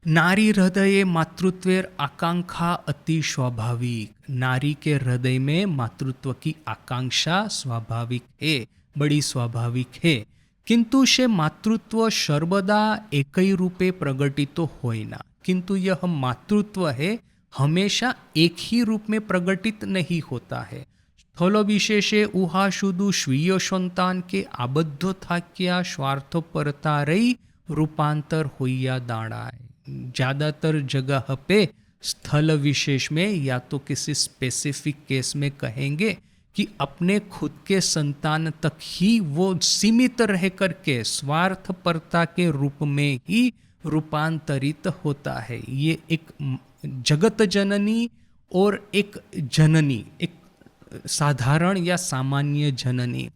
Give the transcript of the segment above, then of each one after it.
नारी हृदये मातृत्वेर आकांक्षा अति स्वाभाविक। नारी के हृदय में मातृत्व की आकांक्षा स्वाभाविक है, बड़ी स्वाभाविक है। किंतु से मातृत्व सर्वदा एक ही रूपे प्रगटित होय ना, किंतु यह मातृत्व है हमेशा एक ही रूप में प्रगटित नहीं होता है। स्थल विशेषे उहा शुदु स्वीय संतान के आबद्ध था क्या स्वार्थपरता रही रूपांतर होइया दाड़ाए। ज़्यादातर जगह पे स्थल विशेष में या तो किसी स्पेसिफिक केस में कहेंगे कि अपने खुद के संतान तक ही वो सीमित रह करके स्वार्थपरता के रूप में ही रूपांतरित होता है। ये एक जगत जननी और एक जननी, एक साधारण या सामान्य जननी।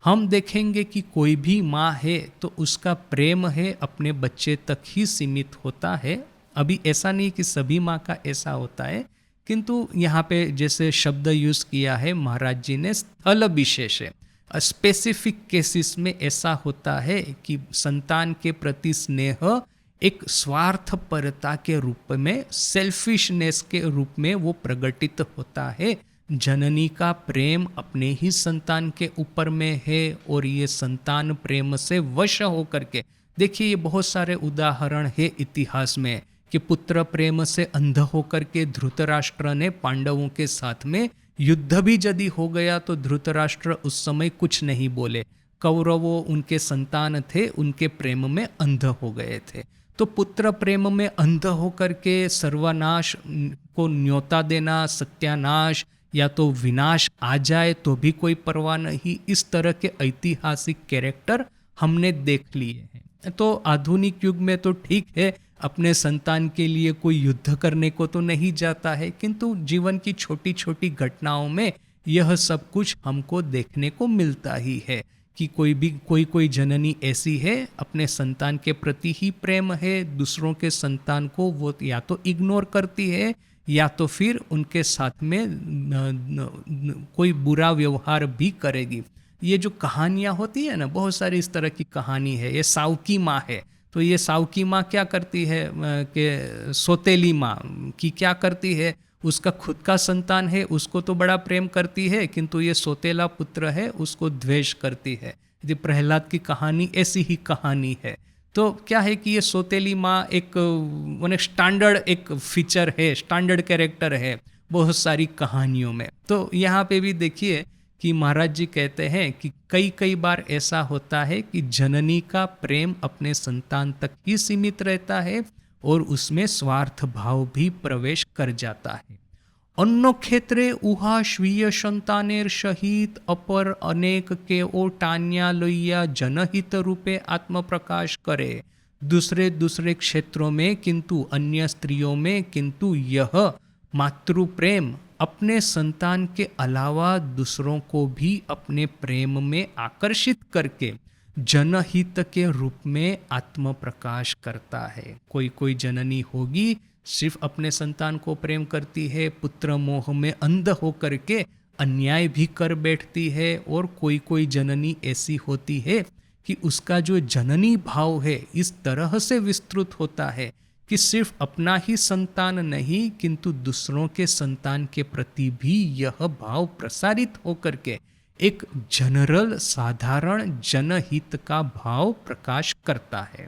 हम देखेंगे कि कोई भी माँ है तो उसका प्रेम है अपने बच्चे तक ही सीमित होता है। अभी ऐसा नहीं कि सभी माँ का ऐसा होता है, किंतु यहाँ पे जैसे शब्द यूज़ किया है महाराज जी ने, स्थल विशेष है। स्पेसिफिक केसेस में ऐसा होता है कि संतान के प्रति स्नेह एक स्वार्थपरता के रूप में, सेल्फिशनेस के रूप में वो प्रकटित होता है। जननी का प्रेम अपने ही संतान के ऊपर में है और ये संतान प्रेम से वश होकर के, देखिए ये बहुत सारे उदाहरण है इतिहास में कि पुत्र प्रेम से अंध होकर के धृतराष्ट्र ने पांडवों के साथ में युद्ध भी यदि हो गया तो धृतराष्ट्र उस समय कुछ नहीं बोले। कौरवों उनके संतान थे, उनके प्रेम में अंध हो गए थे। तो पुत्र प्रेम में अंध होकर के सर्वनाश को न्योता देना, सत्यानाश या तो विनाश आ जाए तो भी कोई परवाह नहीं, इस तरह के ऐतिहासिक कैरेक्टर हमने देख लिए हैं। तो आधुनिक युग में तो ठीक है, अपने संतान के लिए कोई युद्ध करने को तो नहीं जाता है, किंतु जीवन की छोटी छोटी घटनाओं में यह सब कुछ हमको देखने को मिलता ही है कि कोई जननी ऐसी है अपने संतान के प्रति ही प्रेम है, दूसरों के संतान को वो या तो इग्नोर करती है या तो फिर उनके साथ में कोई बुरा व्यवहार भी करेगी। ये जो कहानियाँ होती है ना, बहुत सारी इस तरह की कहानी है। ये सावकी माँ है, तो ये सावकी माँ क्या करती है कि सौतेली माँ की क्या करती है, उसका खुद का संतान है उसको तो बड़ा प्रेम करती है, किंतु ये सौतेला पुत्र है उसको द्वेष करती है। यदि प्रहलाद की कहानी ऐसी ही कहानी है। तो क्या है कि ये सौतेली माँ एक स्टैंडर्ड एक फीचर है, स्टैंडर्ड कैरेक्टर है बहुत सारी कहानियों में। तो यहाँ पे भी देखिए कि महाराज जी कहते हैं कि कई बार ऐसा होता है कि जननी का प्रेम अपने संतान तक ही सीमित रहता है और उसमें स्वार्थ भाव भी प्रवेश कर जाता है। अन्य क्षेत्रे उहा स्वीय संतानेर सहित अपर अनेक के टान्या लोइया जनहित रूपे आत्म प्रकाश करे। दूसरे क्षेत्रों में, किंतु अन्य स्त्रियों में, किंतु यह मातृ प्रेम अपने संतान के अलावा दूसरों को भी अपने प्रेम में आकर्षित करके जनहित के रूप में आत्म प्रकाश करता है। कोई जननी होगी सिर्फ अपने संतान को प्रेम करती है, पुत्र मोह में अंध होकर के अन्याय भी कर बैठती है, और कोई जननी ऐसी होती है कि उसका जो जननी भाव है इस तरह से विस्तृत होता है कि सिर्फ अपना ही संतान नहीं किंतु दूसरों के संतान के प्रति भी यह भाव प्रसारित होकर के एक जनरल साधारण जनहित का भाव प्रकाश करता है।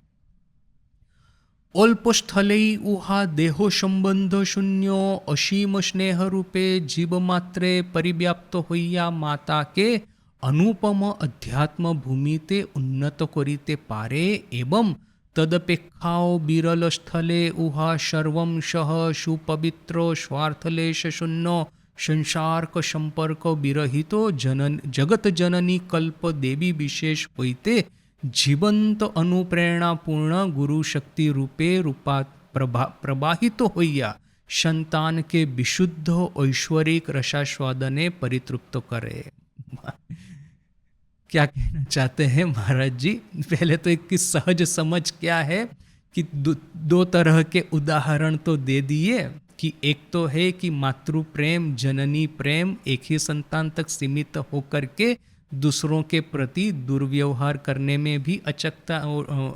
अल्पस्थले उहा देहो संबंध शून्यो असीम स्नेह रूपे जीव मात्रे परिव्याप्त होइया माता के अनुपम अध्यात्म भूमि ते उन्नत करिते पारे एवं तदपेक्षाओ बिरल स्थले उहा सर्वंशः सुपवित्रो स्वार्थलेश शून्य संसारक संपर्क विरहितो जगत जननी कल्प देवी विशेष होइते जीवंत अनुप्रेरणापूर्ण गुरु शक्ति रूपे प्रवाहित होइया संतान के विशुद्ध ऐश्वरिक रसास्वादने परितृप्त करे। क्या कहना चाहते हैं महाराज जी? पहले तो एक की सहज समझ क्या है कि दो तरह के उदाहरण तो दे दिए कि एक तो है कि मातृ प्रेम, जननी प्रेम एक ही संतान तक सीमित होकर के दूसरों के प्रति दुर्व्यवहार करने में भी अचकता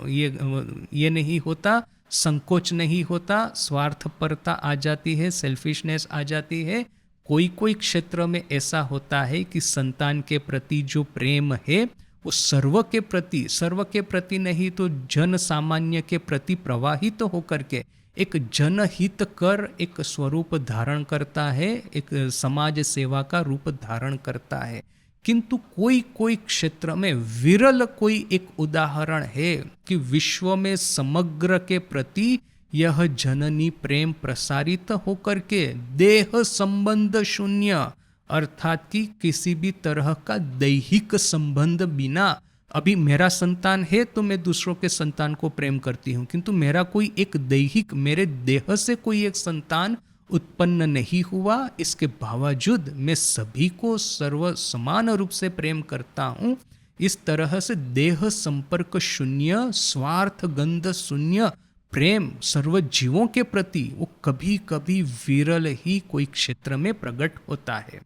ये नहीं होता, संकोच नहीं होता, स्वार्थपरता आ जाती है, सेल्फिशनेस आ जाती है। कोई कोई क्षेत्र में ऐसा होता है कि संतान के प्रति जो प्रेम है वो सर्व के प्रति नहीं तो जन सामान्य के प्रति प्रवाहित तो होकर के एक जनहित कर एक स्वरूप धारण करता है, एक समाज सेवा का रूप धारण करता है। किंतु कोई कोई क्षेत्र में विरल कोई एक उदाहरण है कि विश्व में समग्र के प्रति यह जननी प्रेम प्रसारित होकर के देह संबंध शून्य, अर्थात कि किसी भी तरह का दैहिक संबंध बिना, अभी मेरा संतान है तो मैं दूसरों के संतान को प्रेम करती हूँ, किंतु मेरा कोई एक दैहिक, मेरे देह से कोई एक संतान उत्पन्न नहीं हुआ, इसके बावजूद मैं सभी को सर्व समान रूप से प्रेम करता हूँ। इस तरह से देह संपर्क शून्य, स्वार्थ गंध शून्य प्रेम सर्व जीवों के प्रति वो कभी कभी विरल ही कोई क्षेत्र में प्रकट होता है।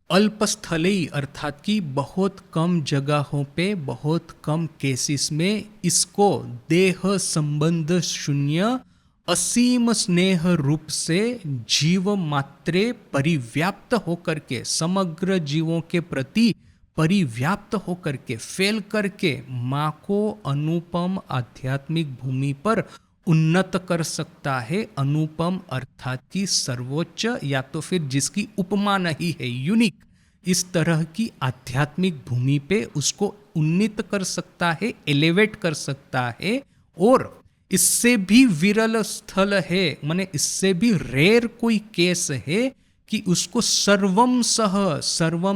अल्पस्थलई अर्थात कि बहुत कम जगहों पे, बहुत कम केसेस में इसको देह संबंध शून्य असीम स्नेह रूप से जीव मात्रे परिव्याप्त होकर के, समग्र जीवों के प्रति परिव्याप्त होकर के, फैल करके माँ को अनुपम आध्यात्मिक भूमि पर उन्नत कर सकता है। अनुपम अर्थात की सर्वोच्च, या तो फिर जिसकी उपमा नहीं है, यूनिक, इस तरह की आध्यात्मिक भूमि पे उसको उन्नीत कर सकता है, एलिवेट कर सकता है। और इससे भी विरल स्थल है, माने इससे भी रेयर कोई केस है कि उसको सर्वम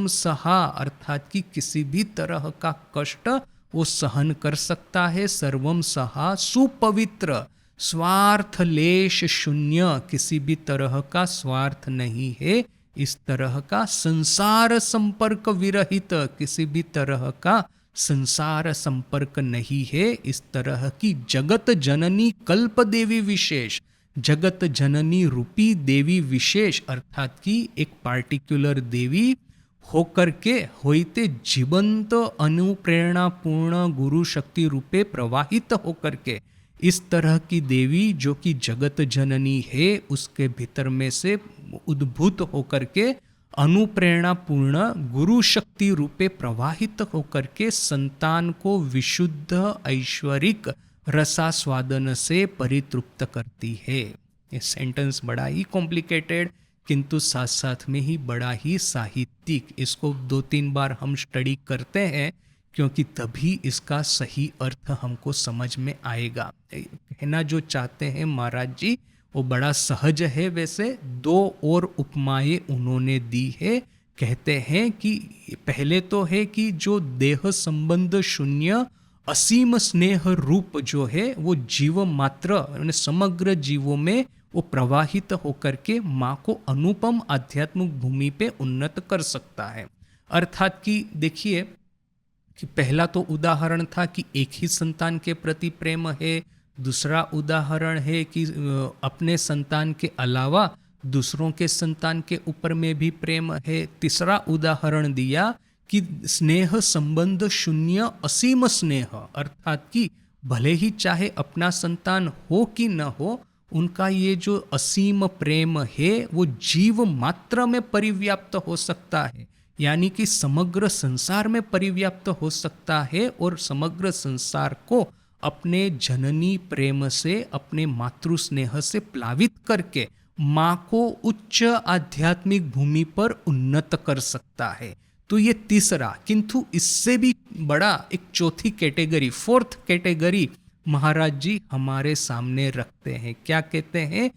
सहा अर्थात कि किसी भी तरह का कष्ट वो सहन कर सकता है। सर्वम सहा सुपवित्र, स्वार्थ लेश शून्य, किसी भी तरह का स्वार्थ नहीं है, इस तरह का संसार संपर्क विरहित, किसी भी तरह का संसार संपर्क नहीं है। इस तरह की जगत जननी कल्प देवी विशेष, जगत जननी रूपी देवी विशेष अर्थात की एक पार्टिकुलर देवी होकर के होते जीवंत अनुप्रेरणा पूर्ण गुरु शक्ति रूपे प्रवाहित होकर के, इस तरह की देवी जो कि जगत जननी है उसके भीतर में से उद्भूत होकर के अनुप्रेरणा पूर्ण गुरु शक्ति रूपे प्रवाहित होकर के संतान को विशुद्ध ऐश्वरिक रसास्वादन से परितृप्त करती है। ये सेंटेंस बड़ा ही कॉम्प्लिकेटेड किंतु साथ साथ में ही बड़ा ही साहित्यिक, इसको 2-3 बार हम स्टडी करते हैं क्योंकि तभी इसका सही अर्थ हमको समझ में आएगा। कहना जो चाहते हैं महाराज जी वो बड़ा सहज है। वैसे 2 और उपमाएं उन्होंने दी है। कहते हैं कि पहले तो है कि जो देह संबंध शून्य असीम स्नेह रूप जो है वो जीव मात्र समग्र जीवों में वो प्रवाहित होकर के माँ को अनुपम आध्यात्मिक भूमि पे उन्नत कर सकता है। अर्थात कि देखिए कि पहला तो उदाहरण था कि एक ही संतान के प्रति प्रेम है, दूसरा उदाहरण है कि अपने संतान के अलावा दूसरों के संतान के ऊपर में भी प्रेम है, तीसरा उदाहरण दिया कि स्नेह संबंध शून्य असीम स्नेह अर्थात कि भले ही चाहे अपना संतान हो कि न हो, उनका ये जो असीम प्रेम है वो जीव मात्र में परिव्याप्त हो सकता है, यानी कि समग्र संसार में परिव्याप्त हो सकता है और समग्र संसार को अपने जननी प्रेम से, अपने मातृ स्नेह से प्लावित करके माँ को उच्च आध्यात्मिक भूमि पर उन्नत कर सकता है। तो ये तीसरा, किंतु इससे भी बड़ा एक चौथी कैटेगरी, 4th कैटेगरी महाराज जी हमारे सामने रखते हैं। क्या कहते हैं